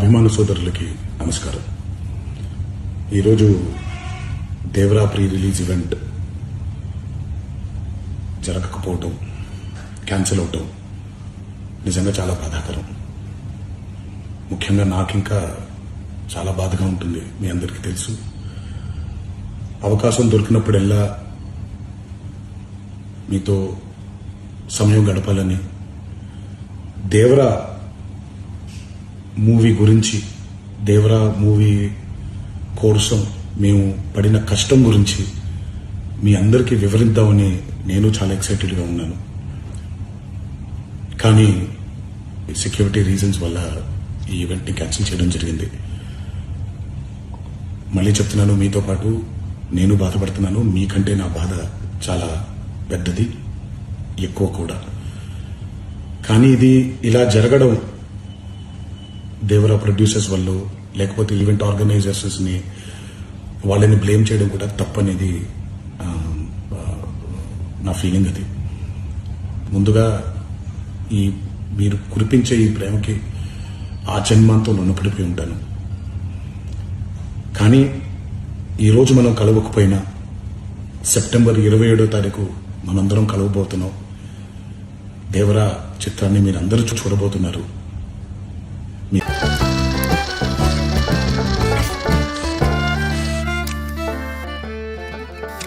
అభిమాన సోదరులకి నమస్కారం. ఈరోజు దేవరా ప్రీ రిలీజ్ ఈవెంట్ జరగకపోవటం, క్యాన్సిల్ అవటం నిజంగా చాలా బాధాకరం. ముఖ్యంగా నాకు ఇంకా చాలా బాధగా ఉంటుంది. మీ అందరికీ తెలుసు, అవకాశం దొరికినప్పుడల్లా మీతో సమయం గడపాలని, దేవరా మూవీ గురించి, దేవరా మూవీ కోసం మేము పడిన కష్టం గురించి మీ అందరికీ వివరిద్దామని నేను చాలా ఎక్సైటెడ్గా ఉన్నాను. కానీ సెక్యూరిటీ రీజన్స్ వల్ల ఈ ఈవెంట్ని క్యాన్సిల్ చేయడం జరిగింది. మళ్ళీ చెప్తున్నాను, మీతో పాటు నేను బాధపడుతున్నాను. మీకంటే నా బాధ చాలా పెద్దది, ఎక్కువ కూడా. కానీ ఇది ఇలా జరగడం దేవరా ప్రొడ్యూసర్స్ వల్ల, లేకపోతే ఈవెంట్ ఆర్గనైజర్స్ని వాళ్ళని బ్లేమ్ చేయడం కూడా తప్పనేది నా ఫీలింగ్. అది ముందుగా మీరు కురిపించే ఈ ప్రేమకి ఆ జన్మాంతో రుణపడిపోయి ఉంటాను. కానీ ఈరోజు మనం కలవకపోయినా సెప్టెంబర్ 27వ తారీఖు మనందరం కలవబోతున్నాం. దేవరా చిత్రాన్ని మీరు అందరూ చూడబోతున్నారు.